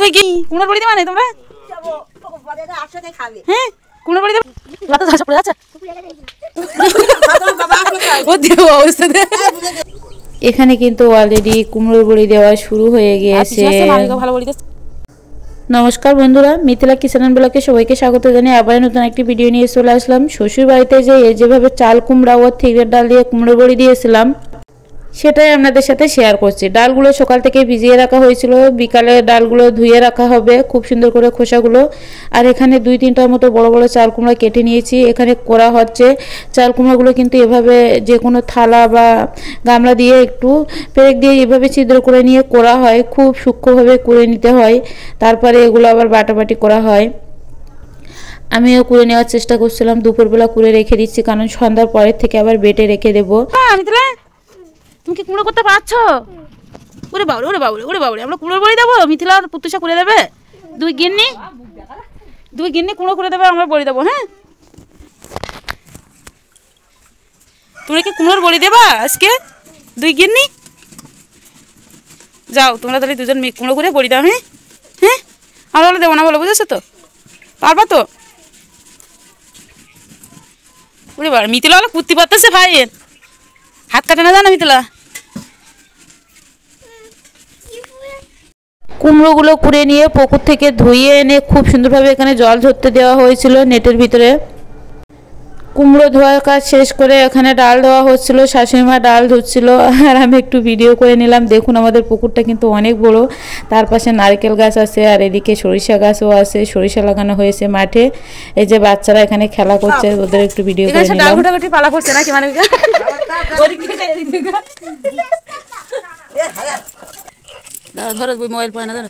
তুই কি কুমড়োর বড়ি দেবা না তোমরা? হ্যাঁ কুমড়োর বড়ি দেবা। লাতা ঝাসা পড়ে যাচ্ছে। ও দেও অবস্থা দে। এখানে কিন্তু অলরেডি কুমড়োর বড়ি দেওয়া শুরু হয়ে গিয়েছে। ভালো বড়ি দে। নমস্কার বন্ধুরা, মিথিলা কিচেন এন্ড ব্লগে সবাইকে স্বাগত জানিয়ে আবার নতুন একটি ভিডিও নিয়ে চলে আসলাম। শ্বশুর বাড়িতে যেভাবে চাল কুমড়া ও থিকের ডাল দিয়ে কুমড়ো বড়ি দিয়েছিলাম সেটাই আপনাদের সাথে শেয়ার করছি। ডালগুলো সকাল থেকে ভিজিয়ে রাখা হয়েছিল, বিকালে ডালগুলো ধুয়ে রাখা হবে খুব সুন্দর করে খোসাগুলো। আর এখানে 2-3টার মতো বড় বড় চাল কুমড়া কেটে নিয়েছি। এখানে করা হচ্ছে চাল কুমড়াগুলো কিন্তু এভাবে যে কোনো থালা বা গামলা দিয়ে একটু পেরেক দিয়ে এভাবে ছিদ্র করে নিয়ে করা হয়, খুব সূক্ষ্মভাবে করে নিতে হয়, তারপরে এগুলো আবার বাটাবাটি করা হয়। আমিও করে নেওয়ার চেষ্টা করছিলাম, দুপুরবেলা করে রেখে দিচ্ছি কারণ সন্ধ্যার পরের থেকে আবার বেটে রেখে দেবো। তুমি কি কুমড়ো করতে পারছো? ওরে বাবরে ওরে বাবরে ওরে বাবরে, আমরা কুমড়োর বড়ি দেবো, মিথিলা পুতুষা করে দেবে। দুই গিন্নি কুমড়ো করে দেবে, আমরা বড়ি দেবো। হ্যাঁ তোমরা কি কুমড়োর বড়ি দেবা আজকে? দুই গিন্নি যাও তোমরা তাহলে দুজন কুমড়ো করে বড়ি দাও। হ্যাঁ হ্যাঁ আমরা বলে দেবো না, বলো বুঝেছো তো? পারবা তো? ওরে বাবা, মিথিলা বলে কুর্তি পারতেছে ভাইয়ের হাত কাটে না, জানো মিথিলা? কুমড়োগুলো কুড়ে নিয়ে পুকুর থেকে ধুয়ে এনে খুব সুন্দরভাবে এখানে জল ঝরতে দেওয়া হয়েছিল নেটের ভিতরে। কুমড়ো ধোয়ার কাজ শেষ করে এখানে ডাল দেওয়া হচ্ছিল, শাশুড়ি মা ডাল ধুচ্ছিল আর আমি একটু ভিডিও করে নিলাম। দেখুন আমাদের পুকুরটা কিন্তু অনেক বড়, তার পাশে নারকেল গাছ আছে আর এদিকে সরিষা গাছও আছে, সরিষা লাগানো হয়েছে মাঠে। এই যে বাচ্চারা এখানে খেলা করছে, ওদের একটু ভিডিও করে নিলাম। ডাল ঘুটাঘুটি পালা করছে নাকি মানে? ধরো মোবাইল পড়ে না, ধরো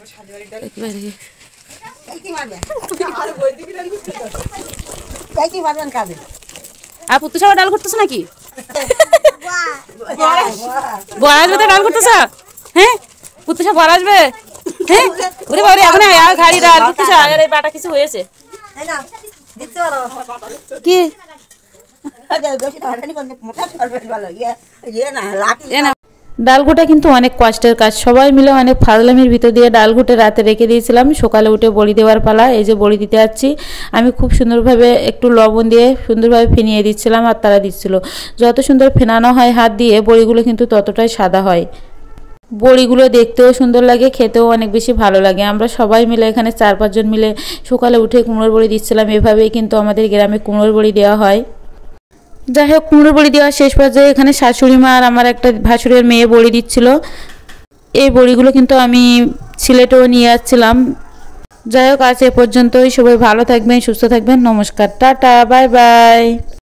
আর পুতুষা ডাল করতেছ নাকি? বর আসবে তো ডাল করতেছ? হ্যাঁ পুতুষা বর আসবে? হ্যাঁ ওরে বাবা, এখন ঘাড়ি ডাল পুতুষা আর এই বাটা কিছু হয়েছে কি? ডাল ঘুটা কিন্তু অনেক কষ্টের কাজ, সবাই মিলে অনেক ফাজলামির ভিতর দিয়ে ডাল ঘুটে রাতে রেখে দিয়েছিলাম। সকালে উঠে বড়ি দেওয়ার পালা। এই যে বড়ি দিতে যাচ্ছি, আমি খুব সুন্দরভাবে একটু লবণ দিয়ে সুন্দরভাবে ফেনিয়ে দিচ্ছিলাম আর তারা দিচ্ছিল। যত সুন্দর ফেনানো হয় হাত দিয়ে বড়িগুলো কিন্তু ততটাই সাদা হয়। বড়িগুলো দেখতেও সুন্দর লাগে, খেতেও অনেক বেশি ভালো লাগে। আমরা সবাই মিলে এখানে 4-5 জন মিলে সকালে উঠে কুমড়োর বড়ি দিচ্ছিলাম। এভাবেই কিন্তু আমাদের গ্রামে কুমড়োর বড়ি দেওয়া হয়। যাই হোক, কুমড়োর বড়ি দেওয়ার শেষ পর্যায়ে এখানে শাশুড়ি মা আর আমার একটা ভাসুরের মেয়ে বড়ি দিচ্ছিল। এই বড়িগুলো কিন্তু আমি সিলেটেও নিয়ে যাচ্ছিলাম। যাই হোক, আজ এ পর্যন্তই। সবাই ভালো থাকবেন, সুস্থ থাকবেন। নমস্কার, টাটা, বাই বাই।